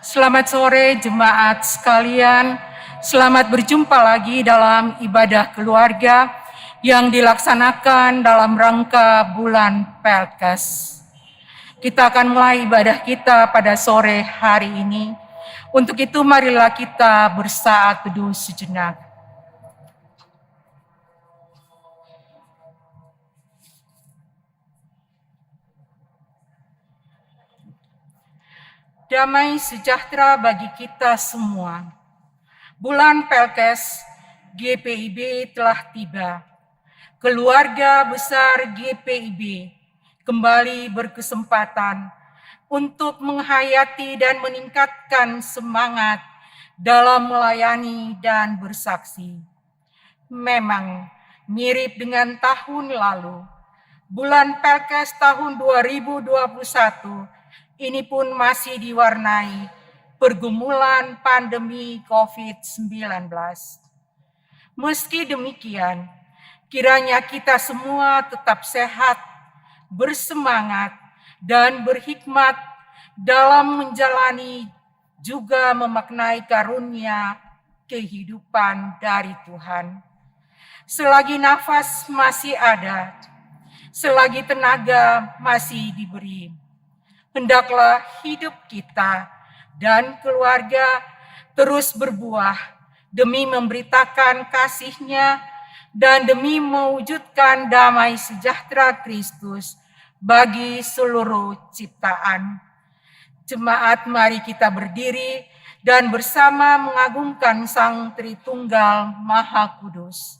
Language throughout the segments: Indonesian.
Selamat sore jemaat sekalian, selamat berjumpa lagi dalam ibadah keluarga yang dilaksanakan dalam rangka bulan Pelkes. Kita akan mulai ibadah kita pada sore hari ini. Untuk itu marilah kita bersaat teduh sejenak. Damai sejahtera bagi kita semua. Bulan Pelkes GPIB telah tiba. Keluarga besar GPIB kembali berkesempatan untuk menghayati dan meningkatkan semangat dalam melayani dan bersaksi. Memang mirip dengan tahun lalu, bulan Pelkes tahun 2021 ini pun masih diwarnai pergumulan pandemi COVID-19. Meski demikian, kiranya kita semua tetap sehat, bersemangat, dan berhikmat dalam menjalani juga memaknai karunia kehidupan dari Tuhan. Selagi nafas masih ada, selagi tenaga masih diberi, hendaklah hidup kita dan keluarga terus berbuah demi memberitakan kasih-Nya dan demi mewujudkan damai sejahtera Kristus bagi seluruh ciptaan. Jemaat, mari kita berdiri dan bersama mengagungkan Sang Tritunggal Maha Kudus.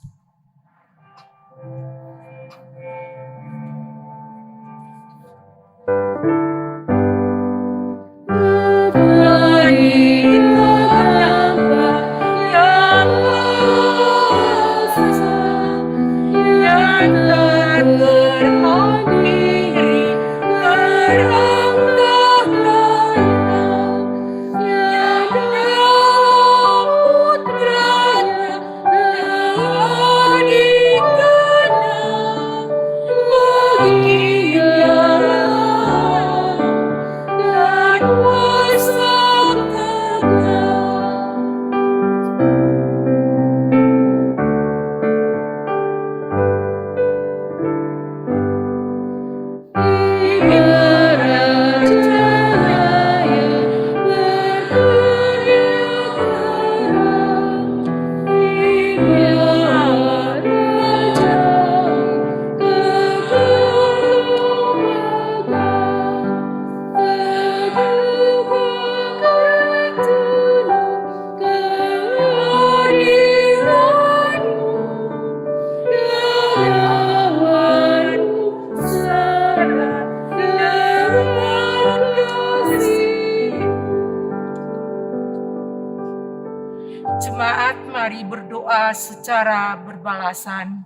Jemaat, mari berdoa secara berbalasan.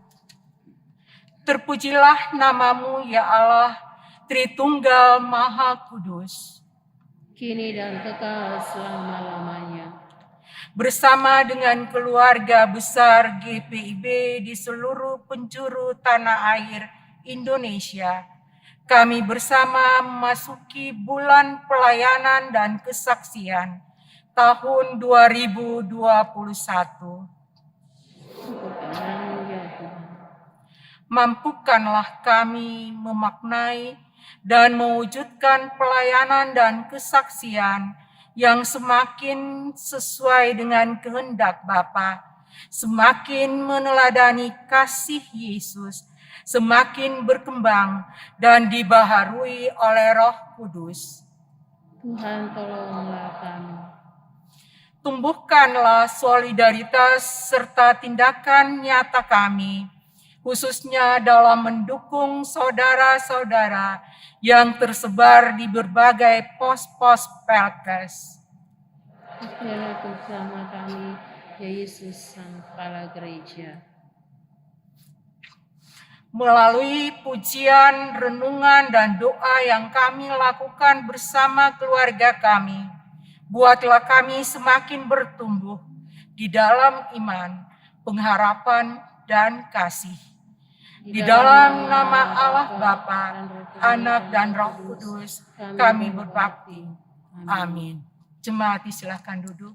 Terpujilah nama-Mu ya Allah, Tritunggal Maha Kudus, kini dan kekal selama-lamanya. Bersama dengan keluarga besar GPIB di seluruh penjuru tanah air Indonesia, kami bersama memasuki bulan pelayanan dan kesaksian tahun 2021. Mampukanlah kami memaknai dan mewujudkan pelayanan dan kesaksian yang semakin sesuai dengan kehendak Bapa, semakin meneladani kasih Yesus, semakin berkembang dan dibaharui oleh Roh Kudus. Tuhan, tolonglah kami. Tumbuhkanlah solidaritas serta tindakan nyata kami, khususnya dalam mendukung saudara-saudara yang tersebar di berbagai pos-pos Pelkes. Biarlah bersama kami, ya Yesus, Sang Kepala Gereja. Melalui pujian, renungan, dan doa yang kami lakukan bersama keluarga kami, buatlah kami semakin bertumbuh di dalam iman, pengharapan, dan kasih. Di dalam nama Allah Bapa, Anak, dan Roh Kudus, kami berbakti. Amin. Jemaat silakan duduk.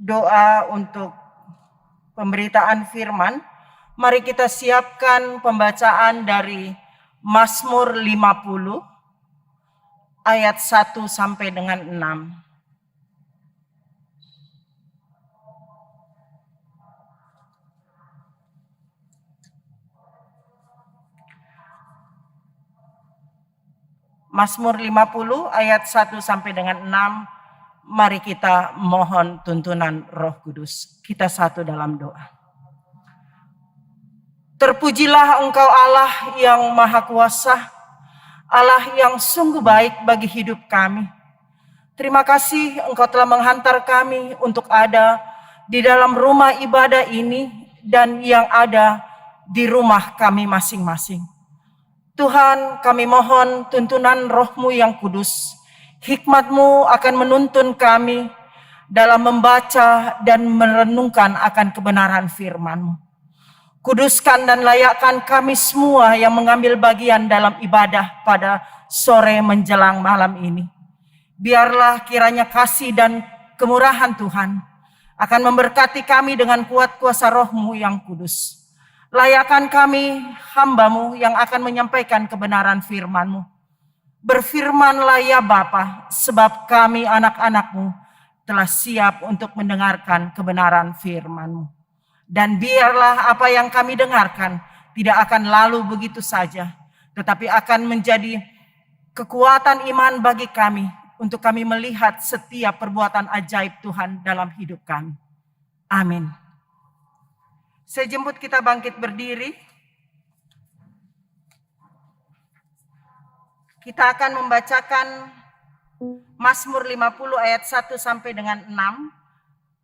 Doa untuk pemberitaan firman. Mari kita siapkan pembacaan dari Mazmur 50 ayat 1 sampai dengan 6. Mazmur 50 ayat 1 sampai dengan 6. Mari kita mohon tuntunan Roh Kudus. Kita satu dalam doa. Terpujilah Engkau Allah yang Maha Kuasa, Allah yang sungguh baik bagi hidup kami. Terima kasih Engkau telah menghantar kami untuk ada di dalam rumah ibadah ini dan yang ada di rumah kami masing-masing. Tuhan, kami mohon tuntunan Roh-Mu yang kudus. Hikmat-Mu akan menuntun kami dalam membaca dan merenungkan akan kebenaran firman-Mu. Kuduskan dan layakkan kami semua yang mengambil bagian dalam ibadah pada sore menjelang malam ini. Biarlah kiranya kasih dan kemurahan Tuhan akan memberkati kami dengan kuat kuasa Roh-Mu yang kudus. Layakkan kami hamba-Mu yang akan menyampaikan kebenaran firman-Mu. Berfirmanlah ya Bapa, sebab kami anak-anak-Mu telah siap untuk mendengarkan kebenaran firman-Mu. Dan biarlah apa yang kami dengarkan tidak akan lalu begitu saja, tetapi akan menjadi kekuatan iman bagi kami untuk kami melihat setiap perbuatan ajaib Tuhan dalam hidup kami. Amin. Saya jemput kita bangkit berdiri. Kita akan membacakan Mazmur 50 ayat 1 sampai dengan 6.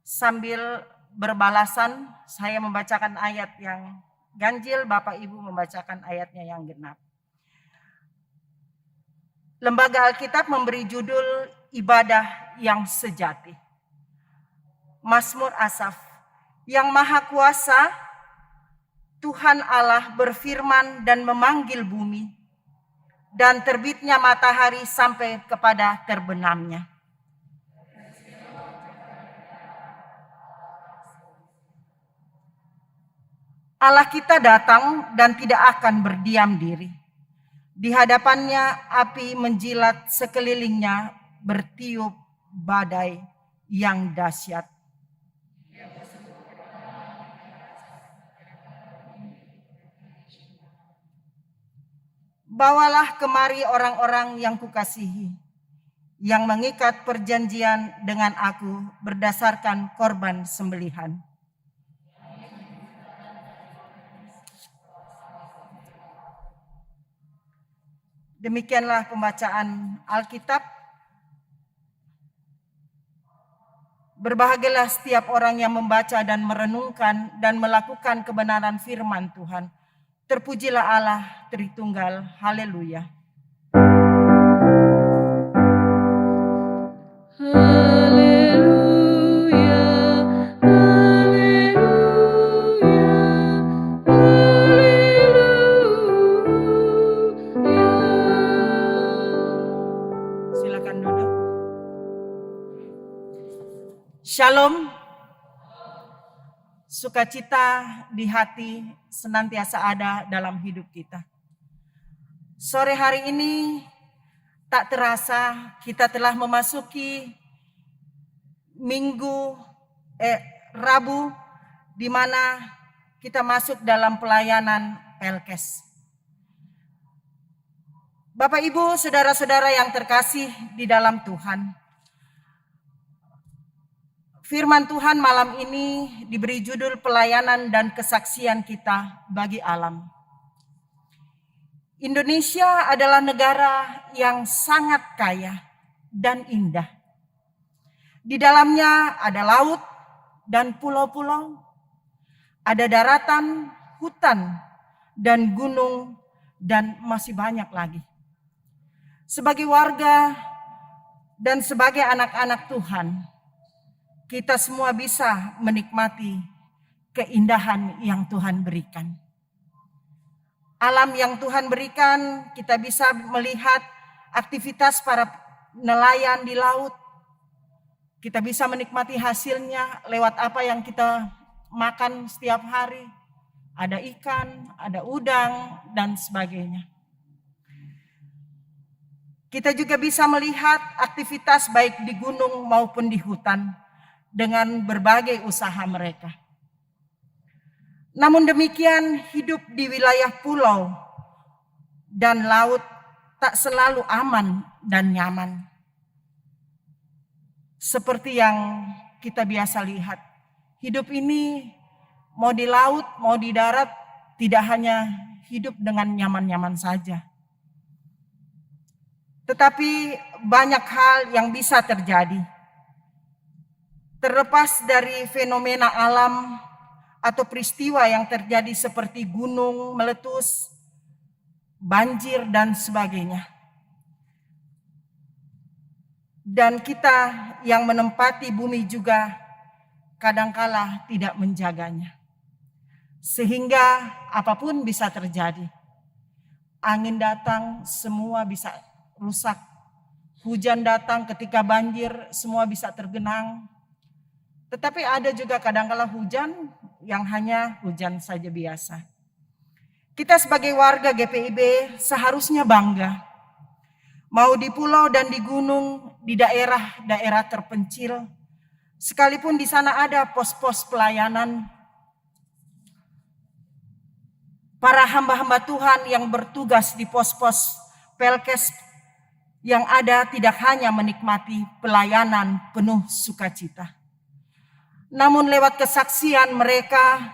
Sambil berbalasan, saya membacakan ayat yang ganjil, Bapak Ibu membacakan ayatnya yang genap. Lembaga Alkitab memberi judul Ibadah yang Sejati. Mazmur Asaf. Yang Maha Kuasa, Tuhan Allah berfirman dan memanggil bumi, dan terbitnya matahari sampai kepada terbenamnya. Allah kita datang dan tidak akan berdiam diri. Di hadapannya api menjilat sekelilingnya, bertiup badai yang dahsyat. Bawalah kemari orang-orang yang kukasihi, yang mengikat perjanjian dengan aku berdasarkan korban sembelihan. Demikianlah pembacaan Alkitab. Berbahagialah setiap orang yang membaca dan merenungkan dan melakukan kebenaran firman Tuhan. Terpujilah Allah Tritunggal. Haleluya. Haleluya, haleluya, haleluya. Silakan duduk. Shalom. Sukacita di hati senantiasa ada dalam hidup kita. Sore hari ini tak terasa kita telah memasuki Rabu di mana kita masuk dalam pelayanan Pelkes. Bapak Ibu, saudara-saudara yang terkasih di dalam Tuhan. Firman Tuhan malam ini diberi judul pelayanan dan kesaksian kita bagi alam. Indonesia adalah negara yang sangat kaya dan indah. Di dalamnya ada laut dan pulau-pulau, ada daratan, hutan, dan gunung, dan masih banyak lagi. Sebagai warga dan sebagai anak-anak Tuhan, kita semua bisa menikmati keindahan yang Tuhan berikan. Alam yang Tuhan berikan, kita bisa melihat aktivitas para nelayan di laut. Kita bisa menikmati hasilnya lewat apa yang kita makan setiap hari. Ada ikan, ada udang, dan sebagainya. Kita juga bisa melihat aktivitas baik di gunung maupun di hutan dengan berbagai usaha mereka. Namun demikian, hidup di wilayah pulau dan laut tak selalu aman dan nyaman. Seperti yang kita biasa lihat, hidup ini mau di laut, mau di darat, tidak hanya hidup dengan nyaman-nyaman saja. Tetapi banyak hal yang bisa terjadi. Terlepas dari fenomena alam atau peristiwa yang terjadi seperti gunung meletus, banjir, dan sebagainya. Dan kita yang menempati bumi juga kadangkala tidak menjaganya. Sehingga apapun bisa terjadi. Angin datang, semua bisa rusak. Hujan datang, ketika banjir, semua bisa tergenang. Tetapi ada juga kadangkala hujan yang hanya hujan saja biasa. Kita sebagai warga GPIB seharusnya bangga. Mau di pulau dan di gunung, di daerah-daerah terpencil, sekalipun di sana ada pos-pos pelayanan, para hamba-hamba Tuhan yang bertugas di pos-pos Pelkes yang ada tidak hanya menikmati pelayanan penuh sukacita. Namun lewat kesaksian mereka,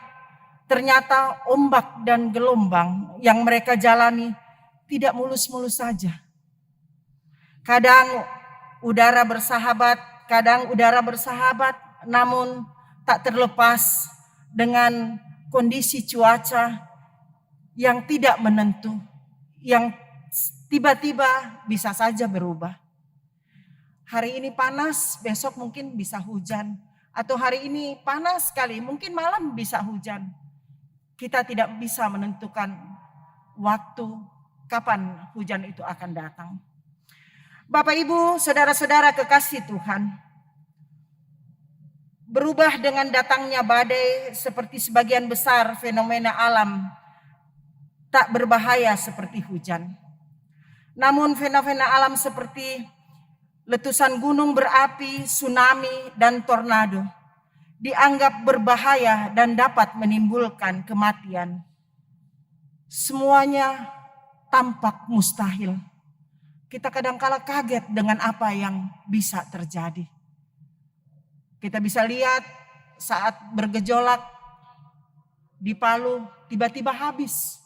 ternyata ombak dan gelombang yang mereka jalani tidak mulus-mulus saja. Kadang udara bersahabat, namun tak terlepas dengan kondisi cuaca yang tidak menentu, yang tiba-tiba bisa saja berubah. Hari ini panas, besok mungkin bisa hujan. Atau hari ini panas sekali, mungkin malam bisa hujan. Kita tidak bisa menentukan waktu kapan hujan itu akan datang. Bapak Ibu, saudara-saudara kekasih Tuhan, berubah dengan datangnya badai seperti sebagian besar fenomena alam tak berbahaya seperti hujan. Namun fenomena alam seperti letusan gunung berapi, tsunami, dan tornado dianggap berbahaya dan dapat menimbulkan kematian. Semuanya tampak mustahil. Kita kadangkala kaget dengan apa yang bisa terjadi. Kita bisa lihat saat bergejolak di Palu tiba-tiba habis.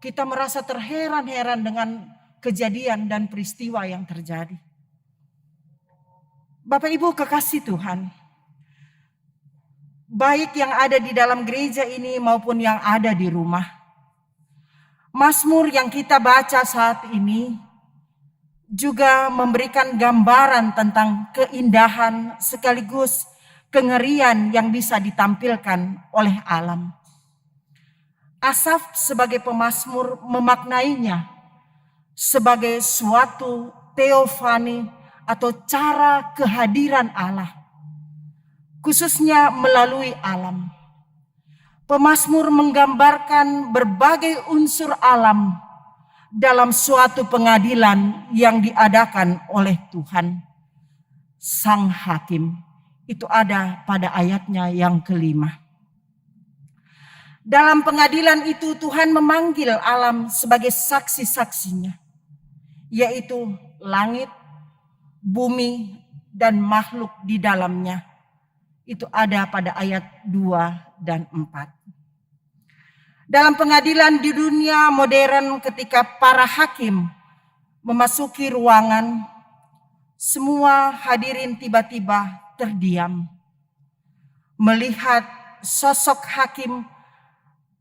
Kita merasa terheran-heran dengan kejadian dan peristiwa yang terjadi. Bapak Ibu kekasih Tuhan, baik yang ada di dalam gereja ini maupun yang ada di rumah, Mazmur yang kita baca saat ini juga memberikan gambaran tentang keindahan sekaligus kengerian yang bisa ditampilkan oleh alam. Asaf sebagai pemazmur memaknainya sebagai suatu teofani atau cara kehadiran Allah, khususnya melalui alam. Pemazmur menggambarkan berbagai unsur alam dalam suatu pengadilan yang diadakan oleh Tuhan, Sang Hakim. Itu ada pada ayatnya yang kelima. Dalam pengadilan itu Tuhan memanggil alam sebagai saksi-saksinya, yaitu langit, bumi, dan makhluk di dalamnya. Itu ada pada ayat 2 dan 4. Dalam pengadilan di dunia modern ketika para hakim memasuki ruangan, semua hadirin tiba-tiba terdiam. Melihat sosok hakim,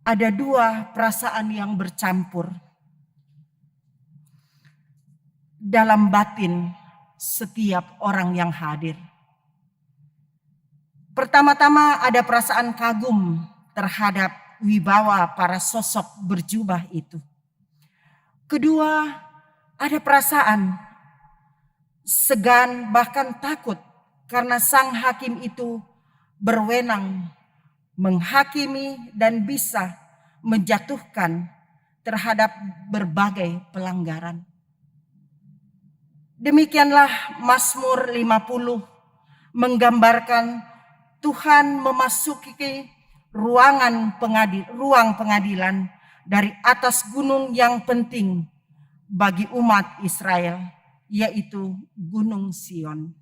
ada dua perasaan yang bercampur dalam batin setiap orang yang hadir. Pertama-tama ada perasaan kagum terhadap wibawa para sosok berjubah itu. Kedua, ada perasaan segan bahkan takut karena sang hakim itu berwenang menghakimi dan bisa menjatuhkan terhadap berbagai pelanggaran. Demikianlah Mazmur 50 menggambarkan Tuhan memasuki ruang pengadilan dari atas gunung yang penting bagi umat Israel, yaitu Gunung Sion.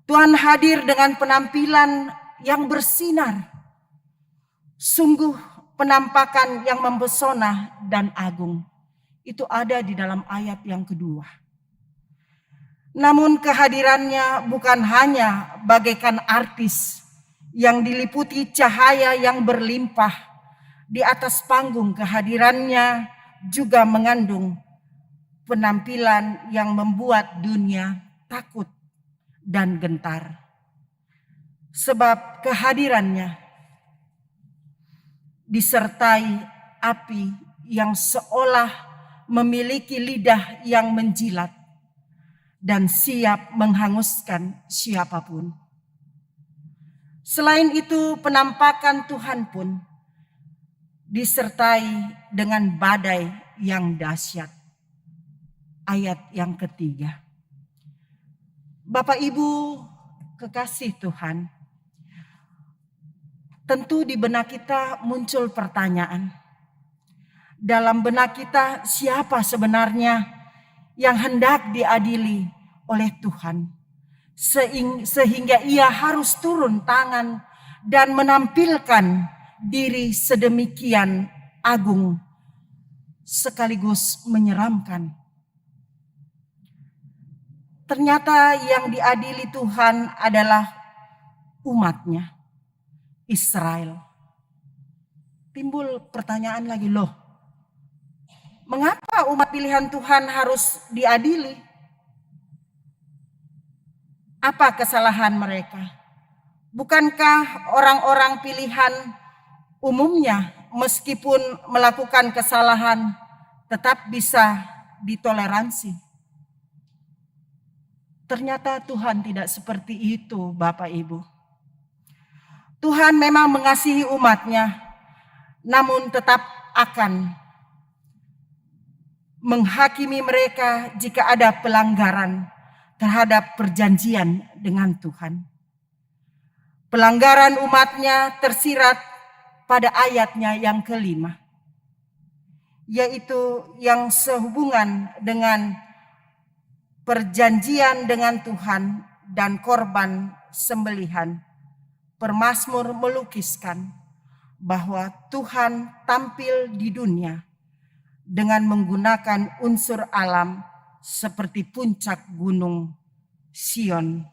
Tuhan hadir dengan penampilan yang bersinar, sungguh penampakan yang mempesona dan agung. Itu ada di dalam ayat yang kedua. Namun kehadirannya bukan hanya bagaikan artis yang diliputi cahaya yang berlimpah. Di atas panggung kehadirannya juga mengandung penampilan yang membuat dunia takut dan gentar. Sebab kehadirannya disertai api yang seolah memiliki lidah yang menjilat dan siap menghanguskan siapapun. Selain itu, penampakan Tuhan pun disertai dengan badai yang dahsyat. Ayat yang ketiga. Bapak Ibu kekasih Tuhan, tentu di benak kita muncul pertanyaan. Dalam benak kita, siapa sebenarnya yang hendak diadili oleh Tuhan, sehingga ia harus turun tangan dan menampilkan diri sedemikian agung sekaligus menyeramkan. Ternyata yang diadili Tuhan adalah umatnya, Israel. Timbul pertanyaan lagi, loh, mengapa umat pilihan Tuhan harus diadili? Apa kesalahan mereka? Bukankah orang-orang pilihan umumnya meskipun melakukan kesalahan tetap bisa ditoleransi? Ternyata Tuhan tidak seperti itu, Bapak Ibu. Tuhan memang mengasihi umatnya, namun tetap akan menghakimi mereka jika ada pelanggaran terhadap perjanjian dengan Tuhan. Pelanggaran umatnya tersirat pada ayatnya yang kelima. yaitu yang sehubungan dengan perjanjian dengan Tuhan dan korban sembelihan. Pemazmur melukiskan bahwa Tuhan tampil di dunia dengan menggunakan unsur alam seperti puncak gunung Sion.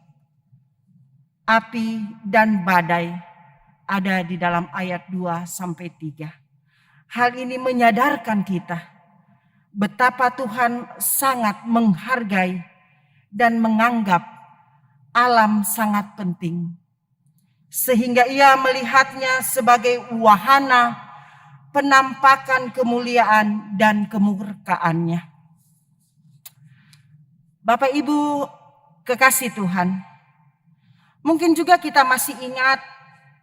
Api dan badai ada di dalam ayat 2-3. Hal ini menyadarkan kita betapa Tuhan sangat menghargai dan menganggap alam sangat penting. Sehingga ia melihatnya sebagai wahana penampakan kemuliaan dan kemurkaannya. Bapak Ibu kekasih Tuhan, mungkin juga kita masih ingat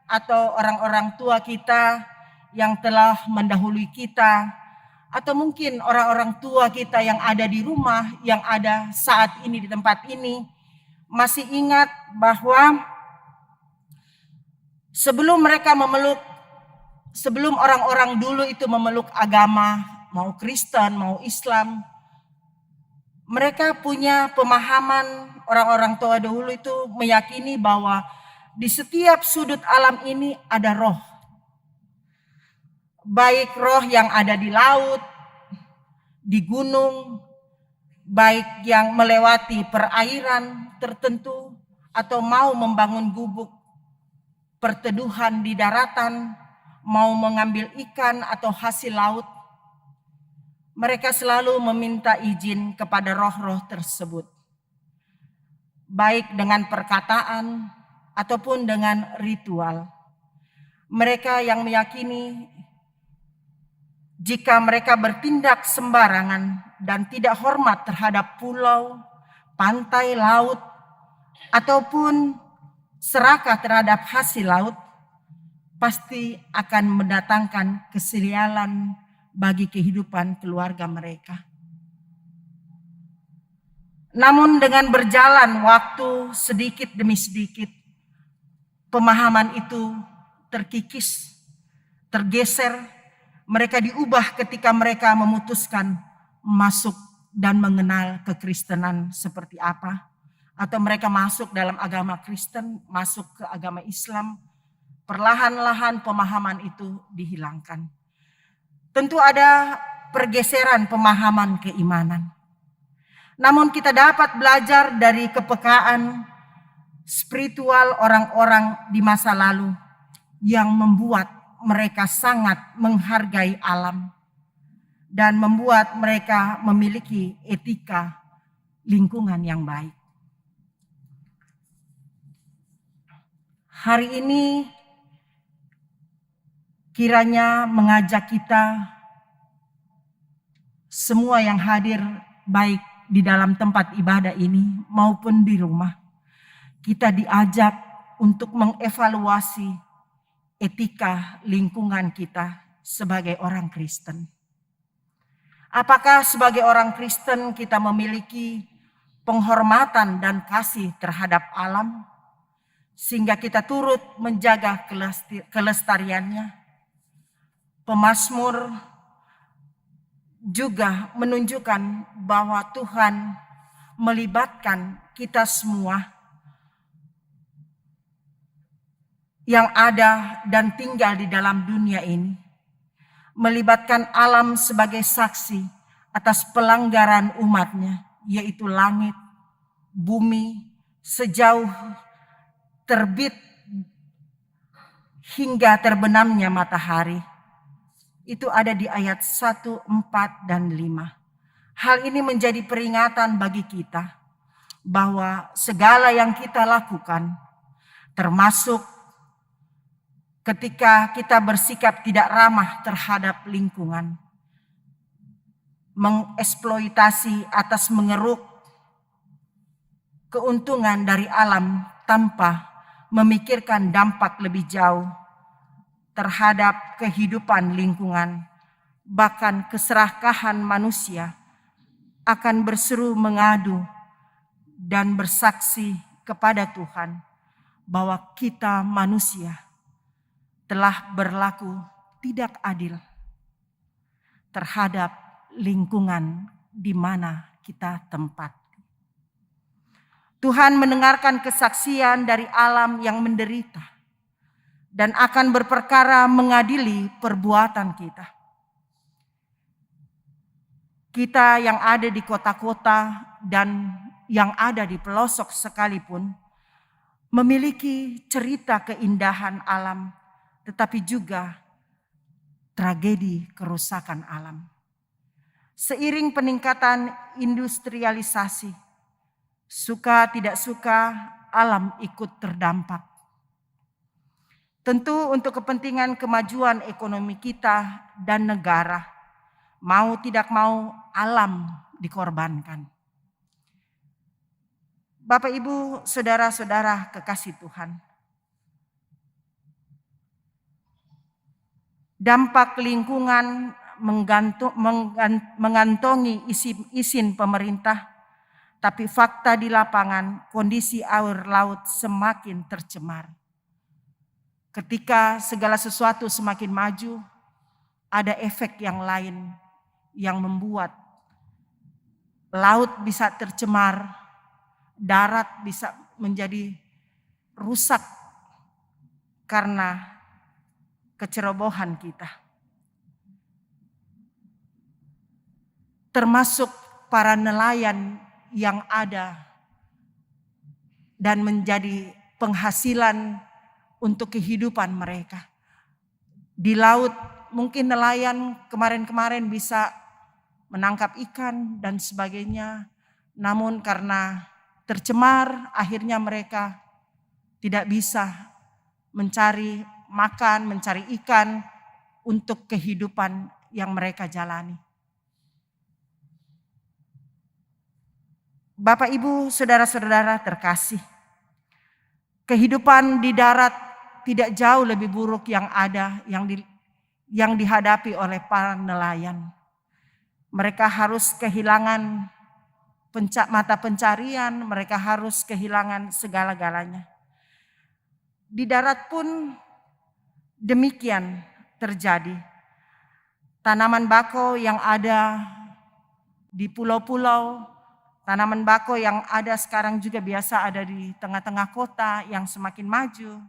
atau orang-orang tua kita yang telah mendahului kita, atau mungkin orang-orang tua kita yang ada di rumah, yang ada saat ini di tempat ini, masih ingat bahwa sebelum orang-orang dulu itu memeluk agama, mau Kristen, mau Islam, mereka punya pemahaman, orang-orang tua dahulu itu meyakini bahwa di setiap sudut alam ini ada roh. Baik roh yang ada di laut, di gunung, baik yang melewati perairan tertentu, atau mau membangun gubuk perteduhan di daratan, mau mengambil ikan atau hasil laut, mereka selalu meminta izin kepada roh-roh tersebut. Baik dengan perkataan ataupun dengan ritual. Mereka yang meyakini jika mereka bertindak sembarangan dan tidak hormat terhadap pulau, pantai, laut, ataupun serakah terhadap hasil laut, pasti akan mendatangkan kesialan bagi kehidupan keluarga mereka. Namun dengan berjalan waktu sedikit demi sedikit, pemahaman itu terkikis, tergeser. Mereka diubah ketika mereka memutuskan masuk dan mengenal kekristenan seperti apa. Atau mereka masuk dalam agama Kristen, masuk ke agama Islam. Perlahan-lahan pemahaman itu dihilangkan. Tentu ada pergeseran pemahaman keimanan. Namun kita dapat belajar dari kepekaan spiritual orang-orang di masa lalu yang membuat mereka sangat menghargai alam dan membuat mereka memiliki etika lingkungan yang baik. Hari ini kiranya mengajak kita semua yang hadir baik di dalam tempat ibadah ini maupun di rumah. Kita diajak untuk mengevaluasi etika lingkungan kita sebagai orang Kristen. Apakah sebagai orang Kristen kita memiliki penghormatan dan kasih terhadap alam sehingga kita turut menjaga kelestariannya? Pemazmur juga menunjukkan bahwa Tuhan melibatkan kita semua yang ada dan tinggal di dalam dunia ini, melibatkan alam sebagai saksi atas pelanggaran umatnya, yaitu langit, bumi, sejauh terbit hingga terbenamnya matahari. Itu ada di ayat 1, 4, dan 5. Hal ini menjadi peringatan bagi kita bahwa segala yang kita lakukan, termasuk ketika kita bersikap tidak ramah terhadap lingkungan, mengeksploitasi atas mengeruk keuntungan dari alam tanpa memikirkan dampak lebih jauh terhadap kehidupan lingkungan, bahkan keserakahan manusia, akan berseru mengadu dan bersaksi kepada Tuhan bahwa kita manusia telah berlaku tidak adil, terhadap lingkungan di mana kita tempat. Tuhan mendengarkan kesaksian dari alam yang menderita dan akan berperkara mengadili perbuatan kita. Kita yang ada di kota-kota dan yang ada di pelosok sekalipun memiliki cerita keindahan alam, tetapi juga tragedi kerusakan alam. Seiring peningkatan industrialisasi, suka tidak suka alam ikut terdampak. Tentu untuk kepentingan kemajuan ekonomi kita dan negara, mau tidak mau alam dikorbankan. Bapak, Ibu, saudara-saudara kekasih Tuhan. Dampak lingkungan mengantongi izin pemerintah, tapi fakta di lapangan kondisi air laut semakin tercemar. Ketika segala sesuatu semakin maju, ada efek yang lain yang membuat laut bisa tercemar, darat bisa menjadi rusak karena kecerobohan kita. Termasuk para nelayan yang ada dan menjadi penghasilan untuk kehidupan mereka. Di laut mungkin nelayan kemarin-kemarin bisa menangkap ikan dan sebagainya, namun karena tercemar akhirnya mereka tidak bisa mencari makan, mencari ikan untuk kehidupan yang mereka jalani. Bapak, Ibu, saudara-saudara terkasih, kehidupan di darat tidak jauh lebih buruk yang dihadapi oleh para nelayan. Mereka harus kehilangan mata pencarian, mereka harus kehilangan segala-galanya. Di darat pun demikian terjadi. Tanaman bakau yang ada di pulau-pulau, tanaman bakau yang ada sekarang juga biasa ada di tengah-tengah kota yang semakin maju.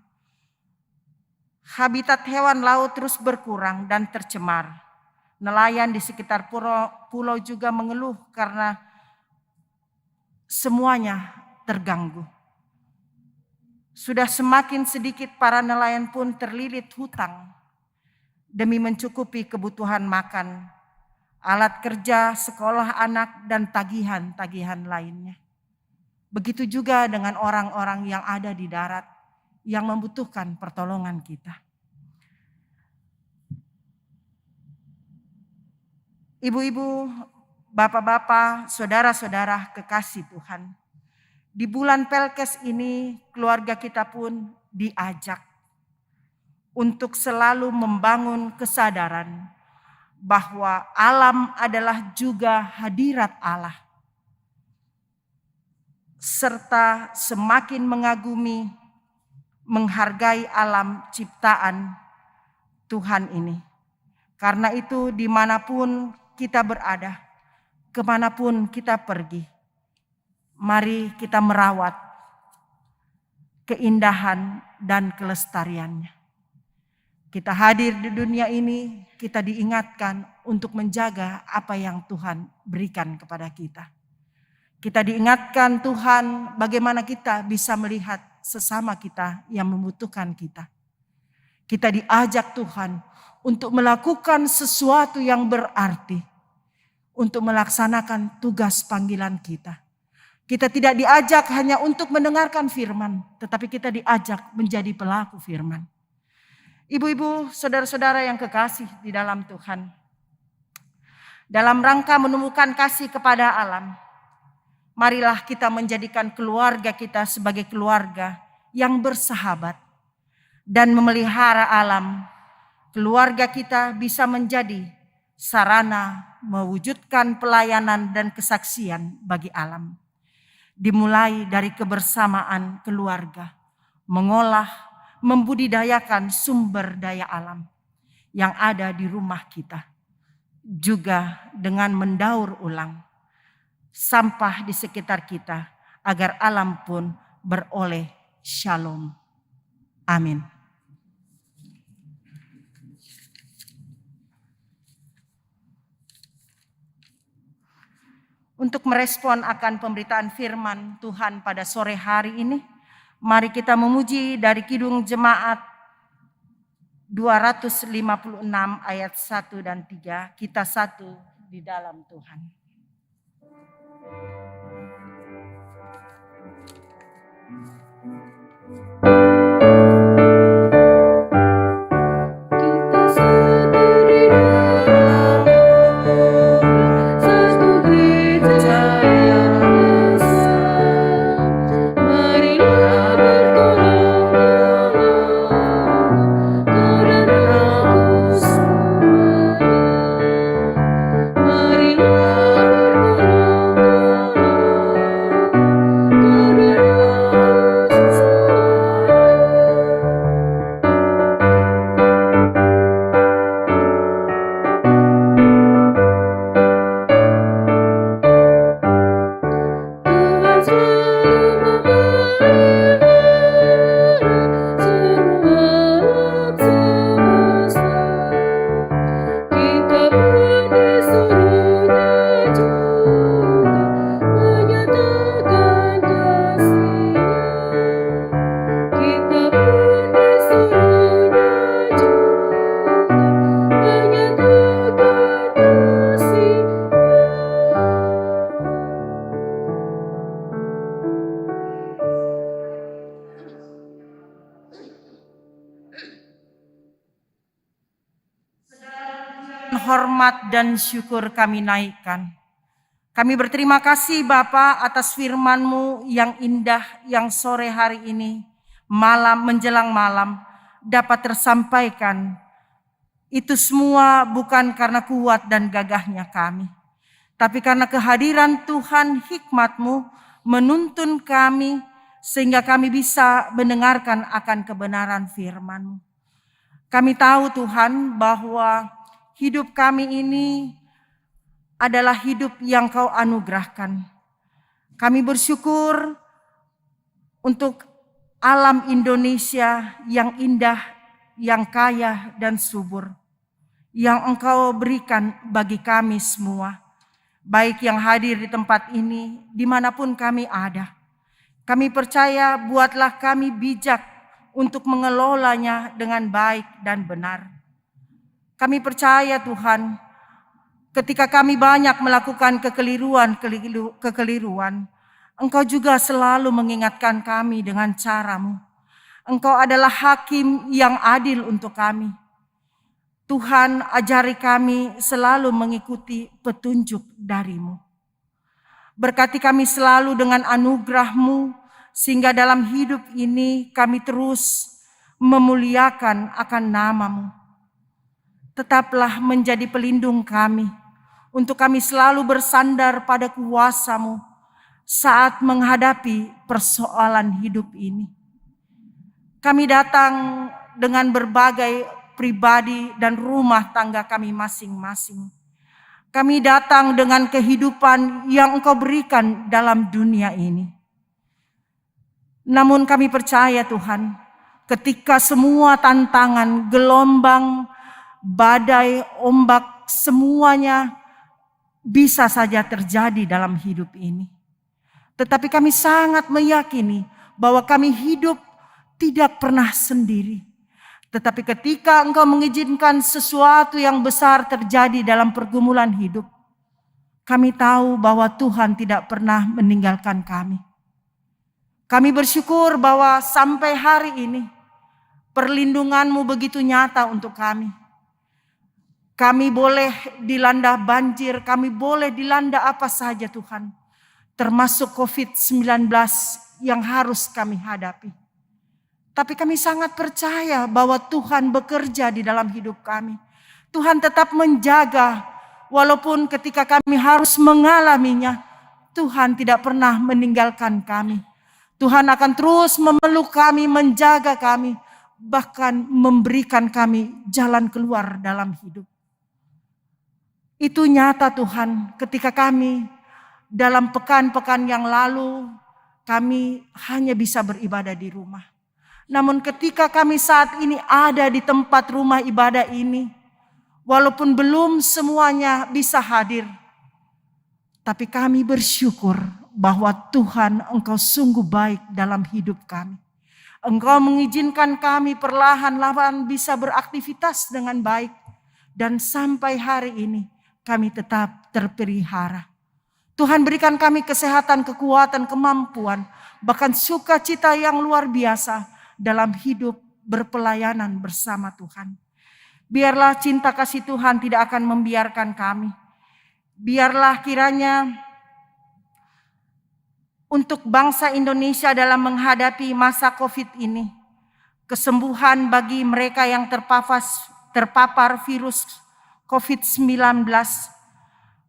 Habitat hewan laut terus berkurang dan tercemar. Nelayan di sekitar pulau juga mengeluh karena semuanya terganggu. Sudah semakin sedikit para nelayan pun terlilit hutang demi mencukupi kebutuhan makan, alat kerja, sekolah anak, dan tagihan-tagihan lainnya. Begitu juga dengan orang-orang yang ada di darat yang membutuhkan pertolongan kita. Ibu-ibu, bapak-bapak, saudara-saudara kekasih Tuhan. Di bulan Pelkes ini keluarga kita pun diajak untuk selalu membangun kesadaran bahwa alam adalah juga hadirat Allah. Serta semakin mengagumi, menghargai alam ciptaan Tuhan ini. Karena itu dimanapun kita berada, kemanapun kita pergi, mari kita merawat keindahan dan kelestariannya. Kita hadir di dunia ini, kita diingatkan untuk menjaga apa yang Tuhan berikan kepada kita. Kita diingatkan Tuhan bagaimana kita bisa melihat sesama kita yang membutuhkan kita. Kita diajak Tuhan untuk melakukan sesuatu yang berarti, untuk melaksanakan tugas panggilan kita. Kita tidak diajak hanya untuk mendengarkan firman, tetapi kita diajak menjadi pelaku firman. Ibu-ibu, saudara-saudara yang kekasih di dalam Tuhan. Dalam rangka menemukan kasih kepada alam, marilah kita menjadikan keluarga kita sebagai keluarga yang bersahabat dan memelihara alam. Keluarga kita bisa menjadi sarana mewujudkan pelayanan dan kesaksian bagi alam. Dimulai dari kebersamaan keluarga, mengolah, membudidayakan sumber daya alam yang ada di rumah kita, juga dengan mendaur ulang sampah di sekitar kita, agar alam pun beroleh shalom. Amin. Untuk merespon akan pemberitaan firman Tuhan pada sore hari ini, mari kita memuji dari Kidung Jemaat 256 ayat 1 dan 3. Kita satu di dalam Tuhan. Kita satu di dalam satu gereja yang esa. Marilah bertolong-tolong, kau dan aku semuanya. Marilah bertolong-tolong, kau dan aku Tuhan selalu memelihara seluruh alam semesta. Kita pun disuruhnya juga menyatakan kasih-Nya. Kita pun disuruhnya juga menyatakan kasih-Nya. Hormat dan syukur kami naikkan. Kami berterima kasih Bapa atas firman-Mu yang indah yang sore hari ini, malam menjelang malam, dapat tersampaikan. Itu semua bukan karena kuat dan gagahnya kami, tapi karena kehadiran Tuhan, hikmat-Mu menuntun kami sehingga kami bisa mendengarkan akan kebenaran firman-Mu. Kami tahu Tuhan bahwa hidup kami ini adalah hidup yang Kau anugerahkan. Kami bersyukur untuk alam Indonesia yang indah, yang kaya dan subur, yang Engkau berikan bagi kami semua, baik yang hadir di tempat ini, dimanapun kami ada. Kami percaya buatlah kami bijak untuk mengelolanya dengan baik dan benar. Kami percaya Tuhan, ketika kami banyak melakukan kekeliruan, Engkau juga selalu mengingatkan kami dengan cara-Mu. Engkau adalah hakim yang adil untuk kami. Tuhan, ajari kami selalu mengikuti petunjuk dari-Mu. Berkati kami selalu dengan anugerah-Mu, sehingga dalam hidup ini kami terus memuliakan akan nama-Mu. Tetaplah menjadi pelindung kami, untuk kami selalu bersandar pada kuasa-Mu saat menghadapi persoalan hidup ini. Kami datang dengan berbagai pribadi dan rumah tangga kami masing-masing. Kami datang dengan kehidupan yang Engkau berikan dalam dunia ini. Namun kami percaya Tuhan, ketika semua tantangan, gelombang, badai, ombak, semuanya bisa saja terjadi dalam hidup ini. Tetapi kami sangat meyakini bahwa kami hidup tidak pernah sendiri. Tetapi ketika Engkau mengizinkan sesuatu yang besar terjadi dalam pergumulan hidup, kami tahu bahwa Tuhan tidak pernah meninggalkan kami. Kami bersyukur bahwa sampai hari ini perlindungan-Mu begitu nyata untuk kami. Kami boleh dilanda banjir, kami boleh dilanda apa saja Tuhan, termasuk COVID-19 yang harus kami hadapi. Tapi kami sangat percaya bahwa Tuhan bekerja di dalam hidup kami. Tuhan tetap menjaga, walaupun ketika kami harus mengalaminya, Tuhan tidak pernah meninggalkan kami. Tuhan akan terus memeluk kami, menjaga kami, bahkan memberikan kami jalan keluar dalam hidup. Itu nyata Tuhan, ketika kami dalam pekan-pekan yang lalu, kami hanya bisa beribadah di rumah. Namun ketika kami saat ini ada di tempat rumah ibadah ini, walaupun belum semuanya bisa hadir, tapi kami bersyukur bahwa Tuhan, Engkau sungguh baik dalam hidup kami. Engkau mengizinkan kami perlahan-lahan bisa beraktivitas dengan baik. Dan sampai hari ini kami tetap terpelihara. Tuhan berikan kami kesehatan, kekuatan, kemampuan, bahkan sukacita yang luar biasa dalam hidup berpelayanan bersama Tuhan. Biarlah cinta kasih Tuhan tidak akan membiarkan kami. Biarlah kiranya untuk bangsa Indonesia dalam menghadapi masa COVID ini, kesembuhan bagi mereka yang terpapar virus COVID-19,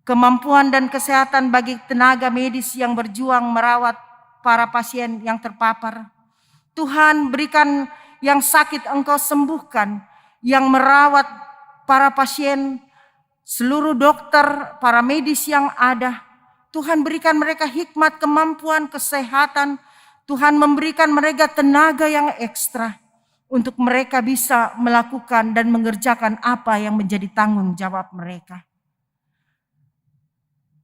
kemampuan dan kesehatan bagi tenaga medis yang berjuang merawat para pasien yang terpapar. Tuhan, berikan yang sakit Engkau sembuhkan, yang merawat para pasien, seluruh dokter, para medis yang ada. Tuhan berikan mereka hikmat, kemampuan, kesehatan. Tuhan memberikan mereka tenaga yang ekstra untuk mereka bisa melakukan dan mengerjakan apa yang menjadi tanggung jawab mereka.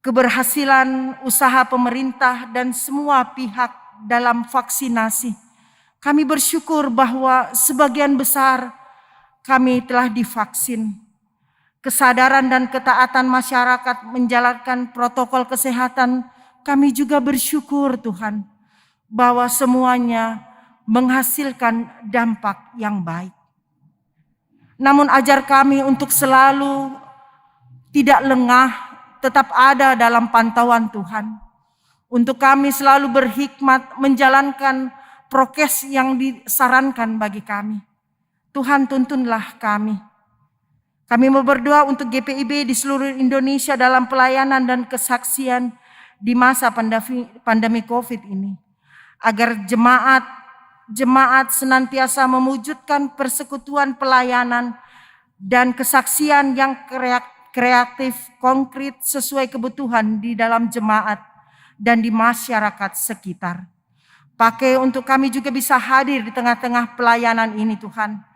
Keberhasilan usaha pemerintah dan semua pihak dalam vaksinasi. Kami bersyukur bahwa sebagian besar kami telah divaksin. Kesadaran dan ketaatan masyarakat menjalankan protokol kesehatan, kami juga bersyukur Tuhan bahwa semuanya menghasilkan dampak yang baik. Namun ajar kami untuk selalu tidak lengah, tetap ada dalam pantauan Tuhan. Untuk kami selalu berhikmat menjalankan prokes yang disarankan bagi kami. Tuhan, tuntunlah kami. Kami mau berdoa untuk GPIB di seluruh Indonesia dalam pelayanan dan kesaksian di masa pandemi COVID ini. Agar jemaat senantiasa mewujudkan persekutuan pelayanan dan kesaksian yang kreatif, konkret sesuai kebutuhan di dalam jemaat dan di masyarakat sekitar. Pakai untuk kami juga bisa hadir di tengah-tengah pelayanan ini Tuhan.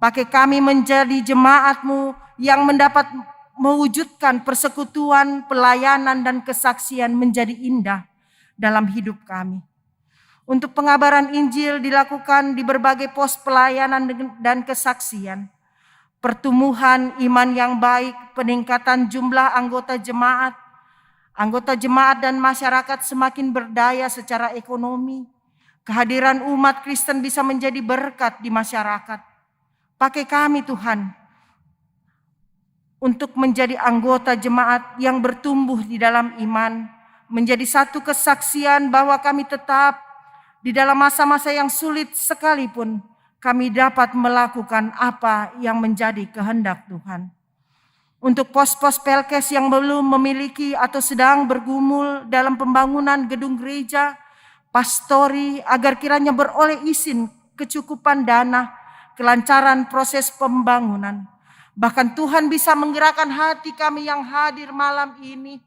Pakai kami menjadi jemaat-Mu yang mendapat mewujudkan persekutuan, pelayanan, dan kesaksian menjadi indah dalam hidup kami. Untuk pengabaran Injil dilakukan di berbagai pos pelayanan dan kesaksian. Pertumbuhan iman yang baik, peningkatan jumlah anggota jemaat dan masyarakat semakin berdaya secara ekonomi. Kehadiran umat Kristen bisa menjadi berkat di masyarakat. Pakai kami Tuhan untuk menjadi anggota jemaat yang bertumbuh di dalam iman, menjadi satu kesaksian bahwa kami tetap di dalam masa-masa yang sulit sekalipun kami dapat melakukan apa yang menjadi kehendak Tuhan. Untuk pos-pos Pelkes yang belum memiliki atau sedang bergumul dalam pembangunan gedung gereja, pastori, agar kiranya beroleh izin kecukupan dana, kelancaran proses pembangunan. Bahkan Tuhan bisa menggerakkan hati kami yang hadir malam ini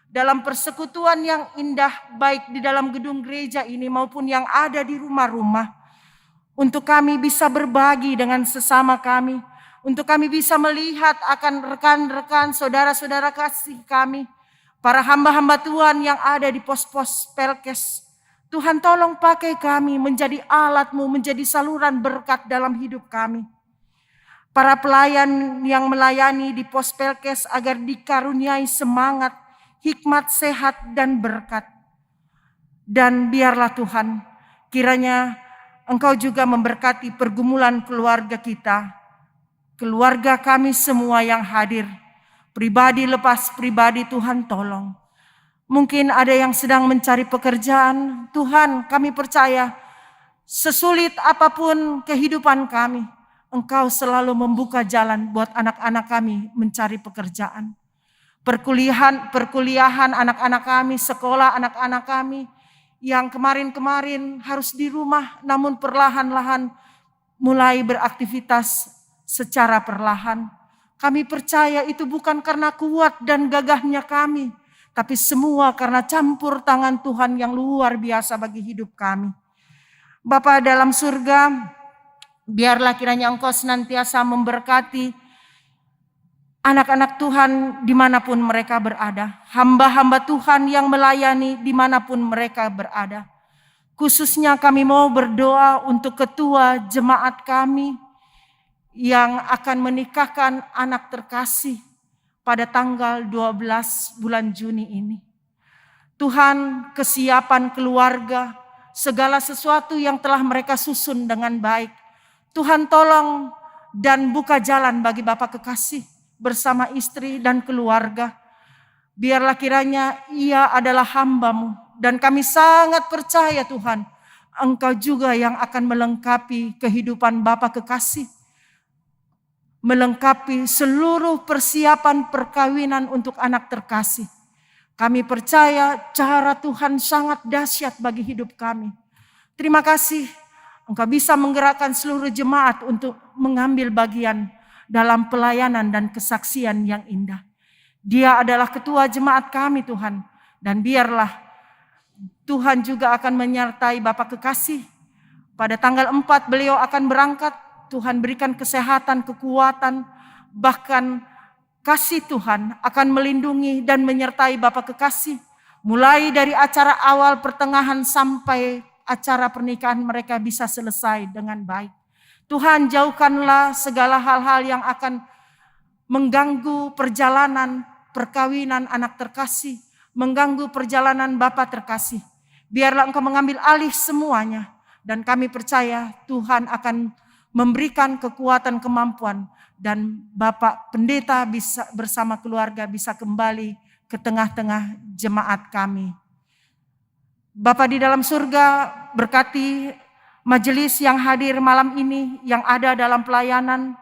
dalam persekutuan yang indah, baik di dalam gedung gereja ini maupun yang ada di rumah-rumah. Untuk kami bisa berbagi dengan sesama kami. Untuk kami bisa melihat akan rekan-rekan, saudara-saudara kasih kami. Para hamba-hamba Tuhan yang ada di pos-pos Pelkes. Tuhan tolong pakai kami menjadi alat-Mu, menjadi saluran berkat dalam hidup kami. Para pelayan yang melayani di pos Pelkes agar dikaruniai semangat, hikmat, sehat, dan berkat. Dan biarlah Tuhan, kiranya Engkau juga memberkati pergumulan keluarga kita, keluarga kami semua yang hadir, pribadi lepas pribadi. Tuhan tolong. Mungkin ada yang sedang mencari pekerjaan. Tuhan, kami percaya sesulit apapun kehidupan kami, Engkau selalu membuka jalan buat anak-anak kami mencari pekerjaan. Perkuliahan anak-anak kami, sekolah anak-anak kami yang kemarin-kemarin harus di rumah, namun perlahan-lahan mulai beraktivitas secara perlahan. Kami percaya itu bukan karena kuat dan gagahnya kami, tapi semua karena campur tangan Tuhan yang luar biasa bagi hidup kami. Bapa dalam surga, biarlah kiranya Engkau senantiasa memberkati anak-anak Tuhan dimanapun mereka berada. Hamba-hamba Tuhan yang melayani dimanapun mereka berada. Khususnya kami mau berdoa untuk ketua jemaat kami yang akan menikahkan anak terkasih pada tanggal 12 bulan Juni ini. Tuhan, kesiapan keluarga, segala sesuatu yang telah mereka susun dengan baik. Tuhan tolong dan buka jalan bagi Bapak kekasih bersama istri dan keluarga. Biarlah kiranya ia adalah hamba-Mu. Dan kami sangat percaya Tuhan, Engkau juga yang akan melengkapi kehidupan Bapak kekasih. Melengkapi seluruh persiapan perkawinan untuk anak terkasih. Kami percaya cara Tuhan sangat dahsyat bagi hidup kami. Terima kasih Engkau bisa menggerakkan seluruh jemaat untuk mengambil bagian dalam pelayanan dan kesaksian yang indah. Dia adalah ketua jemaat kami Tuhan. Dan biarlah Tuhan juga akan menyertai Bapak kekasih. Pada tanggal 4 beliau akan berangkat. Tuhan berikan kesehatan, kekuatan, bahkan kasih Tuhan akan melindungi dan menyertai Bapak kekasih. Mulai dari acara awal, pertengahan sampai acara pernikahan mereka bisa selesai dengan baik. Tuhan jauhkanlah segala hal-hal yang akan mengganggu perjalanan perkawinan anak terkasih, mengganggu perjalanan Bapak terkasih. Biarlah Engkau mengambil alih semuanya dan kami percaya Tuhan akan memberikan kekuatan kemampuan dan Bapak Pendeta bisa bersama keluarga bisa kembali ke tengah-tengah jemaat kami. Bapak di dalam surga, berkati majelis yang hadir malam ini, yang ada dalam pelayanan.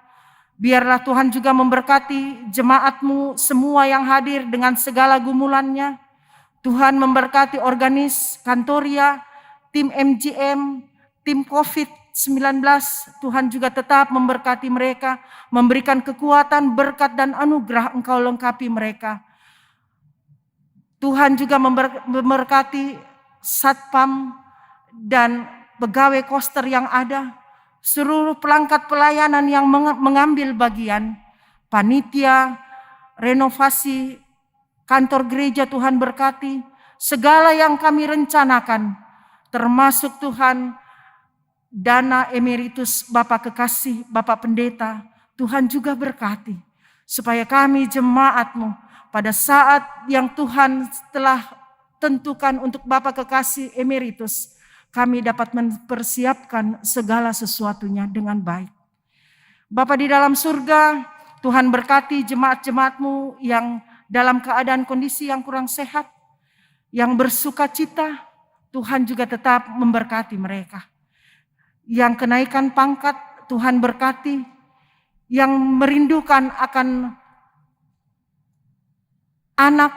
Biarlah Tuhan juga memberkati jemaat-Mu semua yang hadir dengan segala gumulannya. Tuhan memberkati organis, kantoria, tim MGM, tim COVID-19. Tuhan juga tetap memberkati mereka, memberikan kekuatan, berkat dan anugerah Engkau lengkapi mereka. Tuhan juga memberkati satpam dan pegawai koster yang ada, seluruh pelangkat pelayanan yang mengambil bagian, panitia, renovasi, kantor gereja Tuhan berkati, segala yang kami rencanakan, termasuk Tuhan, dana emeritus Bapak kekasih, Bapak Pendeta, Tuhan juga berkati. Supaya kami jemaat-Mu pada saat yang Tuhan telah tentukan untuk Bapak kekasih emeritus, kami dapat mempersiapkan segala sesuatunya dengan baik. Bapa di dalam surga, Tuhan berkati jemaat-jemaat-Mu yang dalam keadaan kondisi yang kurang sehat, yang bersuka cita, Tuhan juga tetap memberkati mereka. Yang kenaikan pangkat, Tuhan berkati, yang merindukan akan anak,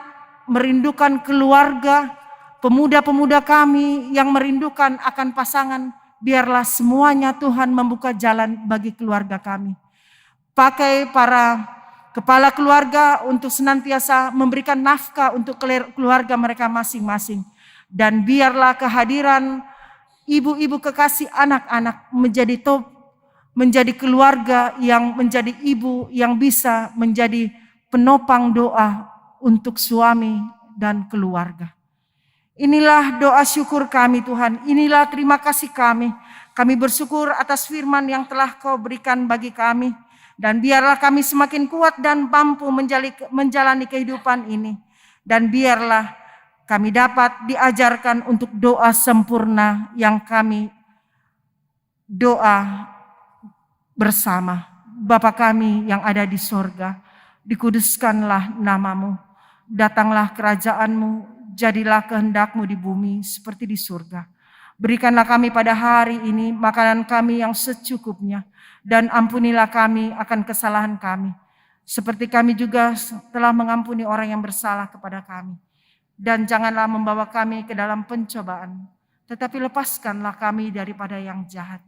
merindukan keluarga, pemuda-pemuda kami yang merindukan akan pasangan, biarlah semuanya Tuhan membuka jalan bagi keluarga kami. Pakai para kepala keluarga untuk senantiasa memberikan nafkah untuk keluarga mereka masing-masing. Dan biarlah kehadiran ibu-ibu kekasih anak-anak menjadi keluarga yang menjadi ibu yang bisa menjadi penopang doa untuk suami dan keluarga. Inilah doa syukur kami Tuhan, inilah terima kasih kami. Kami bersyukur atas firman yang telah Kau berikan bagi kami. Dan biarlah kami semakin kuat dan mampu menjalani kehidupan ini. Dan biarlah kami dapat diajarkan untuk doa sempurna yang kami doa bersama. Bapa kami yang ada di sorga, dikuduskanlah nama-Mu, datanglah kerajaan-Mu, jadilah kehendak-Mu di bumi seperti di surga. Berikanlah kami pada hari ini makanan kami yang secukupnya, dan ampunilah kami akan kesalahan kami, seperti kami juga telah mengampuni orang yang bersalah kepada kami. Dan janganlah membawa kami ke dalam pencobaan, tetapi lepaskanlah kami daripada yang jahat.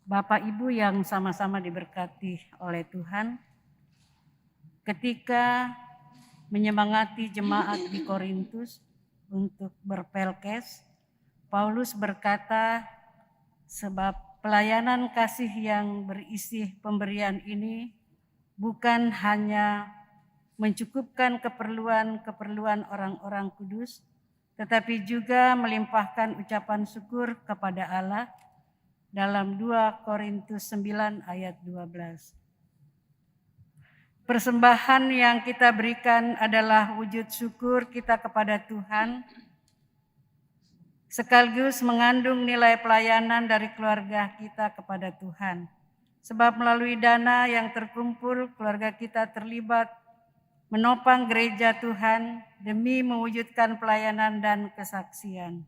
Bapak Ibu yang sama-sama diberkati oleh Tuhan, ketika menyemangati jemaat di Korintus untuk berpelkes, Paulus berkata, sebab pelayanan kasih yang berisi pemberian ini bukan hanya mencukupkan keperluan orang-orang kudus, tetapi juga melimpahkan ucapan syukur kepada Allah dalam 2 Korintus 9 ayat 12. Persembahan yang kita berikan adalah wujud syukur kita kepada Tuhan, sekaligus mengandung nilai pelayanan dari keluarga kita kepada Tuhan. Sebab melalui dana yang terkumpul, keluarga kita terlibat menopang gereja Tuhan demi mewujudkan pelayanan dan kesaksian.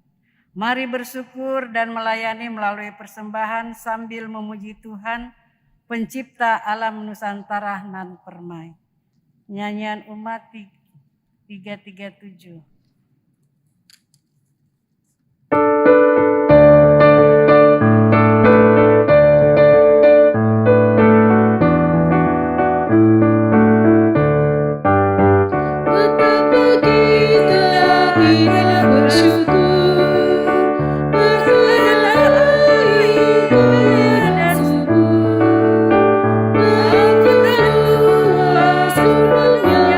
Mari bersyukur dan melayani melalui persembahan sambil memuji Tuhan, pencipta alam Nusantara nan permai. Nyanyian umat 337. Betapa kita ingin bersyukur, berlari dan subur, memperluas rumahnya,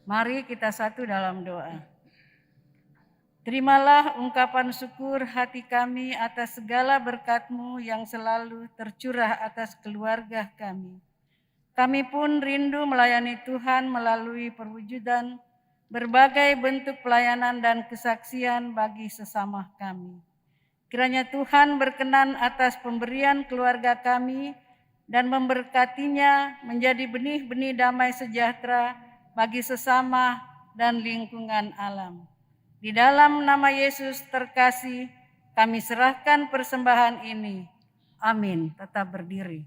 Mari kita satu dalam doa. Terimalah ungkapan syukur hati kami atas segala berkat-Mu yang selalu tercurah atas keluarga kami. Kami pun rindu melayani Tuhan melalui perwujudan berbagai bentuk pelayanan dan kesaksian bagi sesama kami. Kiranya Tuhan berkenan atas pemberian keluarga kami dan memberkatinya menjadi benih-benih damai sejahtera bagi sesama dan lingkungan alam. Di dalam nama Yesus terkasih, kami serahkan persembahan ini. Amin. Tetap berdiri.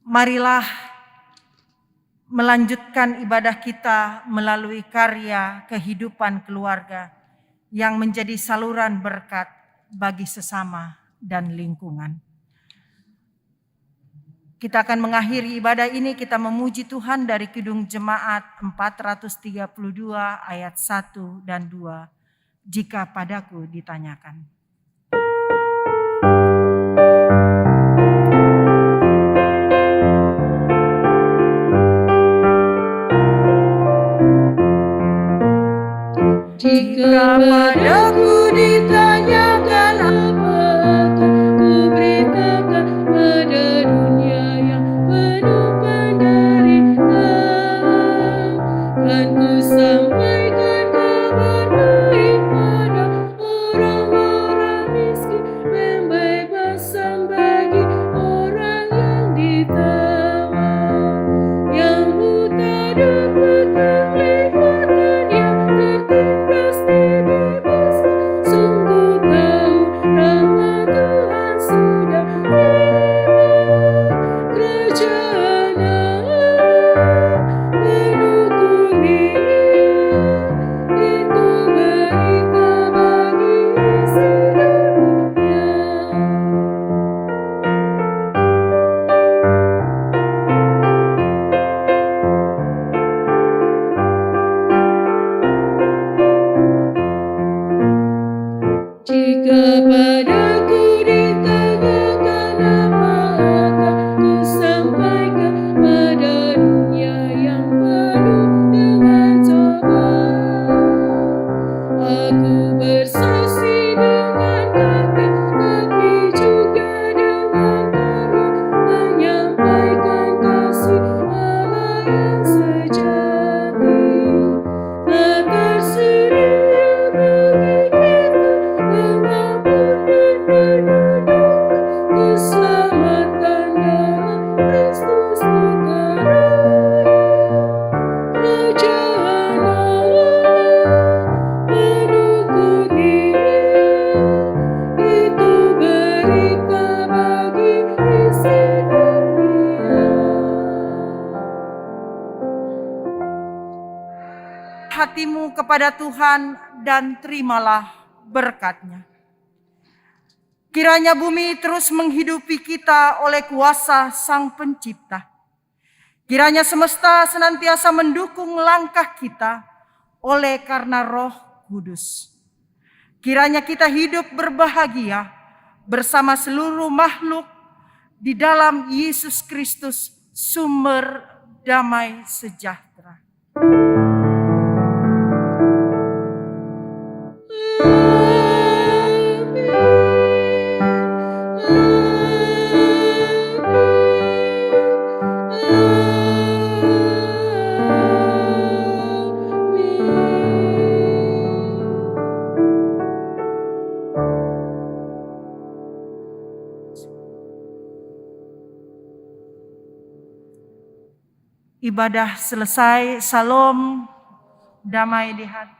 Marilah melanjutkan ibadah kita melalui karya kehidupan keluarga yang menjadi saluran berkat bagi sesama dan lingkungan. Kita akan mengakhiri ibadah ini, kita memuji Tuhan dari Kidung Jemaat 432 ayat 1 dan 2. Jika padaku ditanyakan. Jika padaku ditanyakan apa akan ku beritakan pada dunia yang penuh penderitaan, kan ku sampaikan kabar baik pada orang-orang miskin, pembebasan bagi orang yang ditawan, yang buta dapat penglihatan, yang tertindas dibebaskan. Sungguh tahu rahmat Tuhan sudah tiba. Kerajaan Allah penuh kurnia, itu berita bagi isi dunia. Jika padaku ditanyakan apa akan ku sampaikan pada dunia yang penuh dengan cobaan. Aku bersaksi dengan kata, tapi juga dengan karya, menyampaikan kasih Allah yang sejati. Tak tersedia bagi kita pengampunan dan anugerah, keselamatan dalam Kristus Putra. Kerajaan Allah penuh kurnia, itu berita bagi isi dunia. Hatimu kepada Tuhan dan terimalah berkat-Nya. Kiranya bumi terus menghidupi kita oleh kuasa Sang Pencipta. Kiranya semesta senantiasa mendukung langkah kita oleh karena Roh Kudus. Kiranya kita hidup berbahagia bersama seluruh makhluk di dalam Yesus Kristus, sumber damai sejahtera. Ibadah selesai, salam damai di hati.